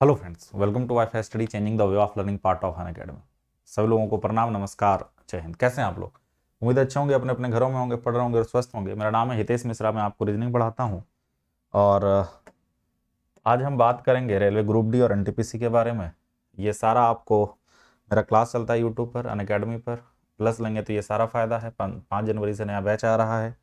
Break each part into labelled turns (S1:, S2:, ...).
S1: Hello friends, welcome to WiFi study changing the way of learning part of Unacademy. सभी लोगों को प्रणाम, नमस्कार, जय हिंद। कैसे हैं आप लोग? उम्मीद अच्छे होंगे, अपने अपने घरों में होंगे, पढ़ रहे होंगे और स्वस्थ होंगे। मेरा नाम है हितेश मिश्रा, मैं आपको रीजनिंग पढ़ाता हूं और आज हम बात करेंगे रेलवे ग्रुप डी और एनटीपीसी के बारे में। ये सारा आपको मेरा क्लास चलता है यूट्यूब पर, अनअकैडमी पर। प्लस लेंगे तो ये सारा फायदा है। 5 जनवरी से नया बैच आ रहा है।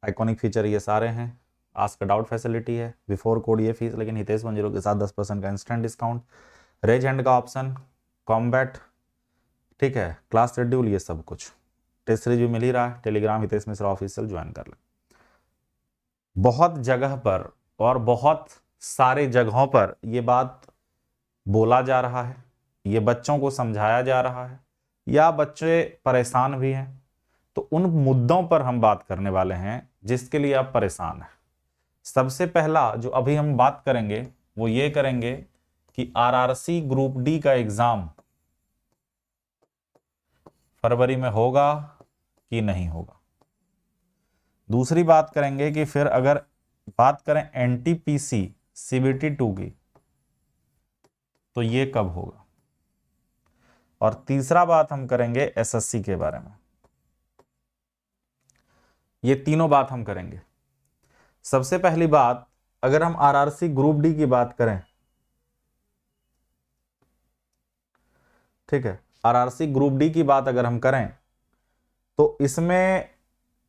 S1: आइकॉनिक फीचर ये सारे हैं। आस्क डाउट फैसिलिटी है, बिफोर कोड ये फीस, लेकिन हितेश 10 के साथ 10% का इंस्टेंट डिस्काउंट, रेज हैंड का ऑप्शन, कॉम्बैट, ठीक है, क्लास शेड्यूल, ये सब कुछ। टेस्ट सीरीज भी मिल ही रहा है। Telegram Hitesh Mishra official join कर ले। बहुत जगह पर और बहुत सारे जगहों पर ये बात बोला जा रहा है, ये बच्चों को समझाया जा रहा है, या बच्चे परेशान भी हैं। तो उन मुद्दों पर हम बात करने वाले हैं जिसके लिए आप परेशान हैं। सबसे पहला जो अभी हम बात करेंगे वो ये करेंगे कि आरआरसी ग्रुप डी का एग्जाम फरवरी में होगा कि नहीं होगा। दूसरी बात करेंगे कि फिर अगर बात करें एनटीपीसी सीबीटी 2 की तो ये कब होगा। और तीसरा बात हम करेंगे एसएससी के बारे में। ये तीनों बात हम करेंगे। सबसे पहली बात, अगर हम आरआरसी ग्रुप डी की बात करें, ठीक है, आरआरसी ग्रुप डी की बात अगर हम करें तो इसमें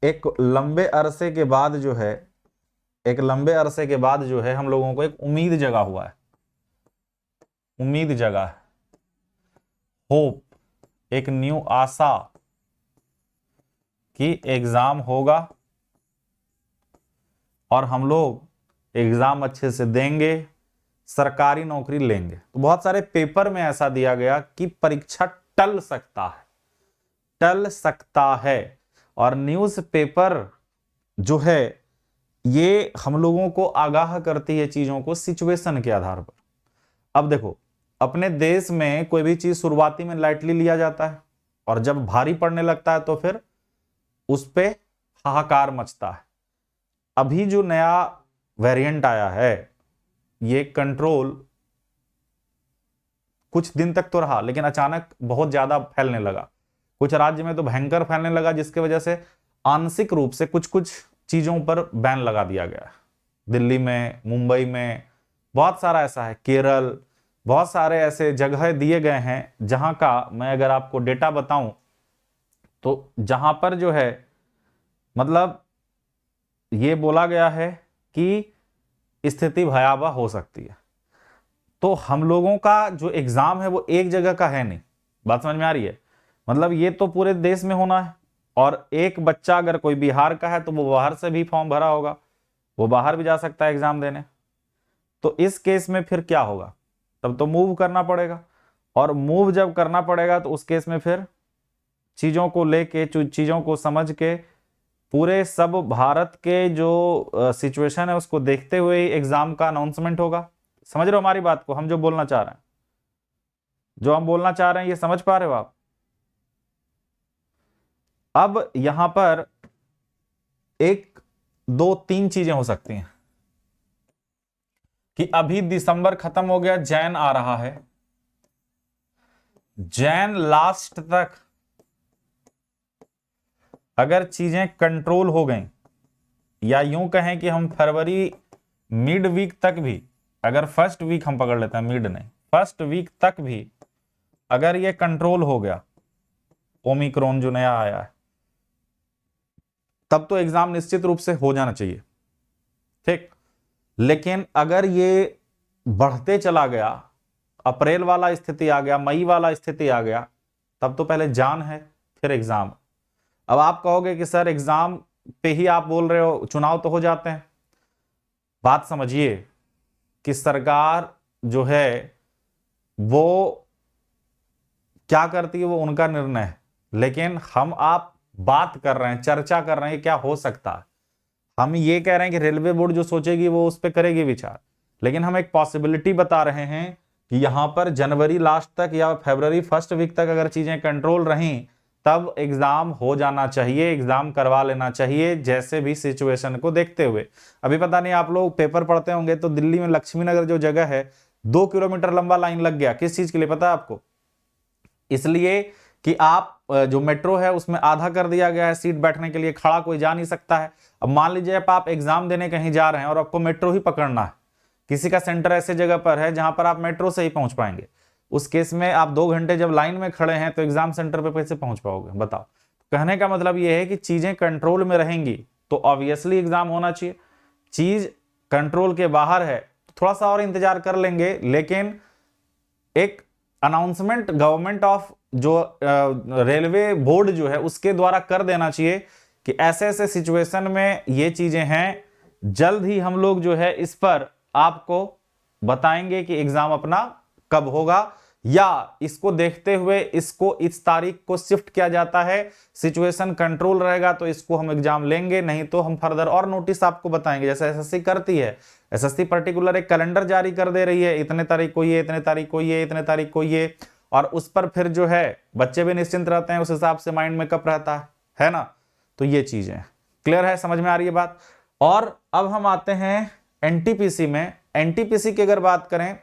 S1: एक लंबे अरसे के बाद जो है हम लोगों को एक उम्मीद जगा हुआ है। उम्मीद जगा है, होप, एक न्यू आशा कि एग्जाम होगा और हम लोग एग्जाम अच्छे से देंगे, सरकारी नौकरी लेंगे। तो बहुत सारे पेपर में ऐसा दिया गया कि परीक्षा टल सकता है। और न्यूज पेपर जो है ये हम लोगों को आगाह करती है चीजों को सिचुएशन के आधार पर। अब देखो, अपने देश में कोई भी चीज शुरुआती में लाइटली लिया जाता है और जब भारी पड़ने लगता है तो फिर उस पे हाहाकार मचता है। अभी जो नया वेरिएंट आया है ये कंट्रोल कुछ दिन तक तो रहा, लेकिन अचानक बहुत ज्यादा फैलने लगा। कुछ राज्य में तो भयंकर फैलने लगा, जिसकी वजह से आंशिक रूप से कुछ कुछ चीजों पर बैन लगा दिया गया है। दिल्ली में, मुंबई में बहुत सारा ऐसा है, केरल, बहुत सारे ऐसे जगह दिए गए हैं जहां का मैं अगर आपको डेटा बताऊं तो जहां पर जो है मतलब ये बोला गया है कि स्थिति भयावह हो सकती है। तो हम लोगों का जो एग्जाम है वो एक जगह का है नहीं। बात समझ में आ रही है? मतलब ये तो पूरे देश में होना है। और एक बच्चा अगर कोई बिहार का है तो वो बाहर से भी फॉर्म भरा होगा, वो बाहर भी जा सकता है एग्जाम देने। तो इस केस में फिर क्या होगा? तब तो मूव करना पड़ेगा, और मूव जब करना पड़ेगा तो उस केस में फिर चीजों को लेके, चीजों को समझ के, पूरे सब भारत के जो सिचुएशन है उसको देखते हुए एग्जाम का अनाउंसमेंट होगा। समझ रहे हो हमारी बात को? हम जो बोलना चाह रहे हैं, ये समझ पा रहे हो आप? अब यहां पर एक दो तीन चीजें हो सकती हैं कि अभी दिसंबर खत्म हो गया, जैन आ रहा है, जैन लास्ट तक अगर चीजें कंट्रोल हो गई, या यूं कहें कि हम फरवरी मिड वीक तक भी, अगर फर्स्ट वीक हम पकड़ लेते हैं, मिड नहीं, फर्स्ट वीक तक भी अगर ये कंट्रोल हो गया, ओमिक्रॉन जो नया आया है, तब तो एग्जाम निश्चित रूप से हो जाना चाहिए, ठीक। लेकिन अगर ये बढ़ते चला गया, अप्रैल वाला स्थिति आ गया, मई वाला स्थिति आ गया, तब तो पहले जान है फिर एग्जाम। अब आप कहोगे कि सर एग्जाम पे ही आप बोल रहे हो, चुनाव तो हो जाते हैं। बात समझिए कि सरकार जो है वो क्या करती है वो उनका निर्णय है, लेकिन हम आप बात कर रहे हैं, चर्चा कर रहे हैं क्या हो सकता है। हम ये कह रहे हैं कि रेलवे बोर्ड जो सोचेगी वो उस पर करेगी विचार, लेकिन हम एक पॉसिबिलिटी बता रहे हैं कि यहां पर जनवरी लास्ट तक या फरवरी फर्स्ट वीक तक अगर चीजें कंट्रोल रहीं तब एग्जाम हो जाना चाहिए, एग्जाम करवा लेना चाहिए, जैसे भी सिचुएशन को देखते हुए। अभी पता नहीं आप लोग पेपर पढ़ते होंगे तो दिल्ली में लक्ष्मी नगर जो जगह है 2 किलोमीटर लंबा लाइन लग गया। किस चीज के लिए पता है आपको? इसलिए कि आप जो मेट्रो है उसमें आधा कर दिया गया है, सीट बैठने के लिए खड़ा कोई जा नहीं सकता है। अब मान लीजिए आप एग्जाम देने कहीं जा रहे हैं और आपको मेट्रो ही पकड़ना है, किसी का सेंटर ऐसे जगह पर है जहां पर आप मेट्रो से ही पहुंच पाएंगे, उस केस में आप 2 घंटे जब लाइन में खड़े हैं तो एग्जाम सेंटर पे कैसे पहुंच पाओगे बताओ? कहने का मतलब यह है कि चीजें कंट्रोल में रहेंगी तो ऑब्वियसली एग्जाम होना चाहिए। चीज कंट्रोल के बाहर है तो थोड़ा सा और इंतजार कर लेंगे, लेकिन एक अनाउंसमेंट गवर्नमेंट ऑफ जो रेलवे बोर्ड जो है उसके द्वारा कर देना चाहिए कि ऐसे ऐसे सिचुएशन में ये चीजें हैं, जल्द ही हम लोग जो है इस पर आपको बताएंगे कि एग्जाम अपना कब होगा, या इसको देखते हुए इसको इस तारीख को शिफ्ट किया जाता है, सिचुएशन कंट्रोल रहेगा तो इसको हम एग्जाम लेंगे, नहीं तो हम फर्दर और नोटिस आपको बताएंगे। जैसे एसएससी करती है, एसएससी पर्टिकुलर एक कैलेंडर जारी कर दे रही है, इतने तारीख को ये, इतने तारीख को ये, इतने तारीख को ये, और उस पर फिर जो है बच्चे भी निश्चिंत रहते हैं, उस हिसाब से माइंड मेकअप रहता है ना। तो ये चीजें क्लियर है, समझ में आ रही है बात। और अब हम आते हैं एनटीपीसी में। एनटीपीसी की अगर बात करें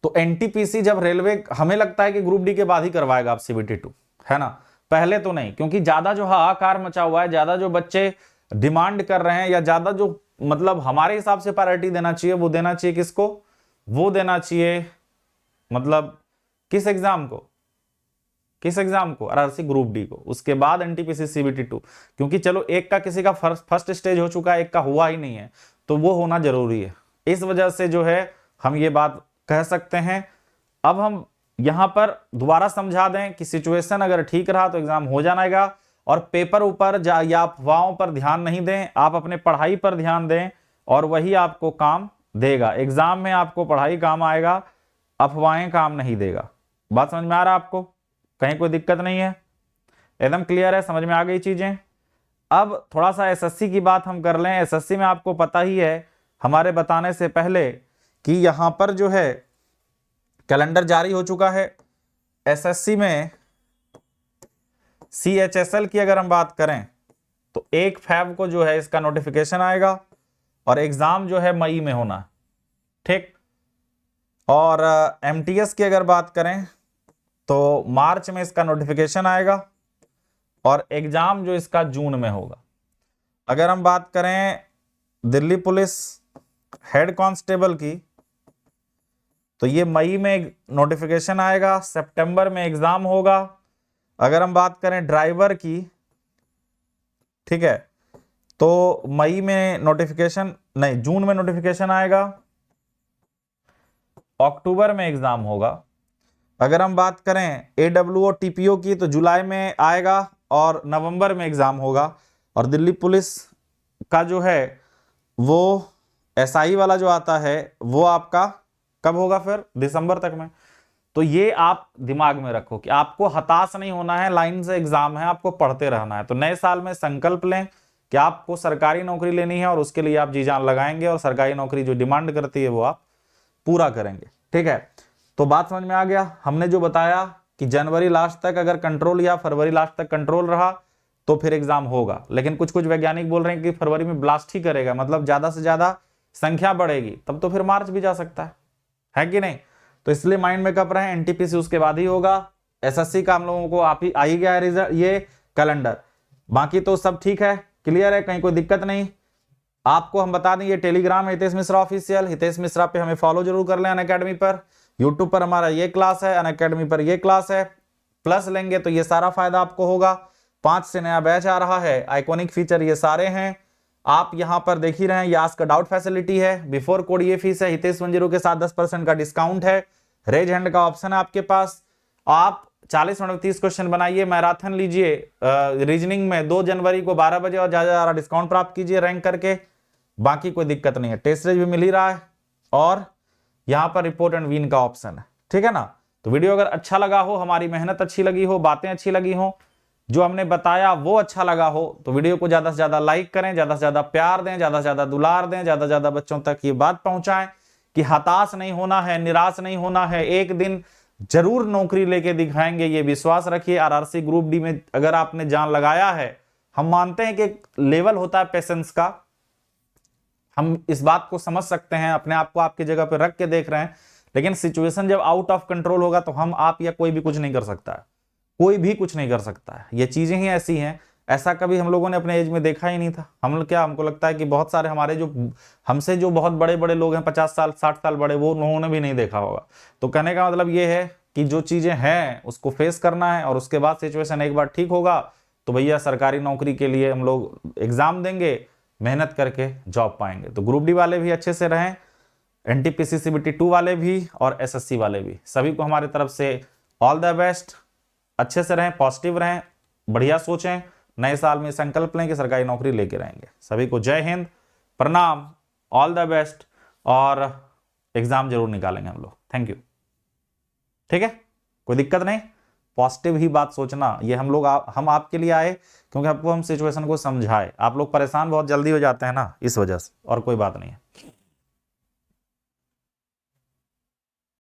S1: तो एनटीपीसी जब रेलवे, हमें लगता है कि ग्रुप डी के बाद ही करवाएगा आप सीबीटी 2, है ना, पहले तो नहीं, क्योंकि ज्यादा जो हाहाकार मचा हुआ है, ज्यादा जो बच्चे डिमांड कर रहे हैं, या ज्यादा जो मतलब हमारे हिसाब से प्रायोरिटी देना चाहिए, वो देना चाहिए किसको? वो देना चाहिए मतलब किस एग्जाम को? किस एग्जाम को? आरआरसी ग्रुप डी को, उसके बाद एनटीपीसी सीबीटी 2। क्योंकि चलो एक का किसी का फर्स्ट स्टेज हो चुका है, एक का हुआ ही नहीं है, तो वो होना जरूरी है। इस वजह से जो है हम ये बात कह सकते हैं। अब हम यहां पर दोबारा समझा दें कि सिचुएशन अगर ठीक रहा तो एग्जाम हो जाएगा, और पेपर ऊपर या अफवाहों पर ध्यान नहीं दें, आप अपने पढ़ाई पर ध्यान दें और वही आपको काम देगा। एग्जाम में आपको पढ़ाई काम आएगा, अफवाहें काम नहीं देगा। बात समझ में आ रहा है आपको? कहीं कोई दिक्कत नहीं है? एकदम क्लियर है, समझ में आ गई चीजें। अब थोड़ा सा एसएससी की बात हम कर लें। एसएससी में आपको पता ही है, हमारे बताने से पहले, कि यहां पर जो है कैलेंडर जारी हो चुका है। एसएससी में सीएचएसएल की अगर हम बात करें तो 1 फरवरी को जो है इसका नोटिफिकेशन आएगा, और एग्जाम जो है मई में होना, ठीक। और एमटीएस की अगर बात करें तो मार्च में इसका नोटिफिकेशन आएगा, और एग्जाम जो इसका जून में होगा। अगर हम बात करें दिल्ली पुलिस हेड कांस्टेबल की, तो ये मई में नोटिफिकेशन आएगा, सितंबर में एग्जाम होगा। अगर हम बात करें ड्राइवर की, ठीक है, तो मई में नोटिफिकेशन नहीं, जून में नोटिफिकेशन आएगा, अक्टूबर में एग्जाम होगा। अगर हम बात करें एडब्ल्यूओ टीपीओ की, तो जुलाई में आएगा और नवंबर में एग्जाम होगा। और दिल्ली पुलिस का जो है वो एसआई वाला जो आता है वो आपका कब होगा? फिर दिसंबर तक में। तो ये आप दिमाग में रखो कि आपको हताश नहीं होना है, लाइन से एग्जाम है, आपको पढ़ते रहना है। तो नए साल में संकल्प लें कि आपको सरकारी नौकरी लेनी है, और उसके लिए आप जी जान लगाएंगे, और सरकारी नौकरी जो डिमांड करती है वो आप पूरा करेंगे, ठीक है। तो बात समझ में आ गया। हमने जो बताया कि जनवरी लास्ट तक अगर कंट्रोल या फरवरी लास्ट तक कंट्रोल रहा तो फिर एग्जाम होगा, लेकिन कुछ कुछ वैज्ञानिक बोल रहे हैं कि फरवरी में ब्लास्ट ही करेगा, मतलब ज्यादा से ज्यादा संख्या बढ़ेगी, तब तो फिर मार्च भी जा सकता है कि नहीं। तो इसलिए माइंड में कब रहे, एनटीपीसी उसके बाद ही होगा। एसएससी का हम लोगों को आ ही गया है रिजल्ट, ये कैलेंडर, बाकी तो सब ठीक है, क्लियर है, कहीं कोई दिक्कत नहीं। आपको हम बता दें ये टेलीग्राम हितेश मिश्रा ऑफिशियल, हितेश मिश्रा पे हमें फॉलो जरूर कर लें अनअकैडमी पर। यूट्यूब पर हमारा ये क्लास है, अनअकैडमी पर ये क्लास है, प्लस लेंगे तो ये सारा फायदा आपको होगा। 5 से नया बैच आ रहा है, आइकॉनिक फीचर ये सारे हैं, आप यहां पर देख ही रहे हैं। ये आस्क डाउट फैसिलिटी है, बिफोर कोड ये फीस है, हितेश 10 के साथ 10% का डिस्काउंट है, रेज हैंड का ऑप्शन है आपके पास। आप 40 मिनट में 30 क्वेश्चन बनाइए, मैराथन लीजिए रीजनिंग में 2 जनवरी को 12 बजे, और ज्यादा डिस्काउंट प्राप्त कीजिए रैंक करके। बाकी कोई दिक्कत नहीं है, टेस्ट रेज भी मिल ही रहा है, और यहां पर रिपोर्ट एंड विन का ऑप्शन है, ठीक है ना। तो वीडियो अगर अच्छा लगा हो, हमारी मेहनत अच्छी लगी हो, बातें अच्छी लगी हो, जो हमने बताया वो अच्छा लगा हो, तो वीडियो को ज्यादा से ज्यादा लाइक करें, ज्यादा से ज्यादा प्यार दें, ज्यादा से ज्यादा दुलार दें, ज्यादा से ज्यादा बच्चों तक ये बात पहुंचाएं कि हताश नहीं होना है, निराश नहीं होना है, एक दिन जरूर नौकरी लेके दिखाएंगे, ये विश्वास रखिए। आरआरसी ग्रुप डी में अगर आपने जान लगाया है, हम मानते हैं कि एक लेवल होता है पेशेंस का, हम इस बात को समझ सकते हैं, अपने आप को आपकी जगह पे रख के देख रहे हैं, लेकिन सिचुएशन जब आउट ऑफ कंट्रोल होगा तो हम आप या कोई भी कुछ नहीं कर सकता है, कोई भी कुछ नहीं कर सकता है। ये चीजें ही ऐसी हैं, ऐसा कभी हम लोगों ने अपने एज में देखा ही नहीं था। हम लोग क्या, हमको लगता है कि बहुत सारे हमारे जो हमसे जो बहुत बड़े बड़े लोग हैं, 50 साल 60 साल बड़े, वो उन्होंने भी नहीं देखा होगा। तो कहने का मतलब ये है कि जो चीजें हैं उसको फेस करना है, और उसके बाद सिचुएशन एक बार ठीक होगा तो भैया सरकारी नौकरी के लिए हम लोग एग्जाम देंगे, मेहनत करके जॉब पाएंगे। तो ग्रुप डी वाले भी अच्छे से रहें, एनटीपीसी सीबीटी 2 वाले भी और एसएससी वाले भी, सभी को हमारी तरफ से ऑल द बेस्ट। अच्छे से रहें, पॉजिटिव रहें, बढ़िया सोचें, नए साल में संकल्प लें कि सरकारी नौकरी लेके रहेंगे। सभी को जय हिंद, प्रणाम, ऑल द बेस्ट, और एग्जाम जरूर निकालेंगे हम लोग। Thank you. ठीक है, कोई दिक्कत नहीं, पॉजिटिव ही बात सोचना। ये हम लोग हम आपके लिए आए क्योंकि आपको हम सिचुएशन को समझाए। आप लोग परेशान बहुत जल्दी हो जाते हैं ना, इस वजह से, और कोई बात नहीं है।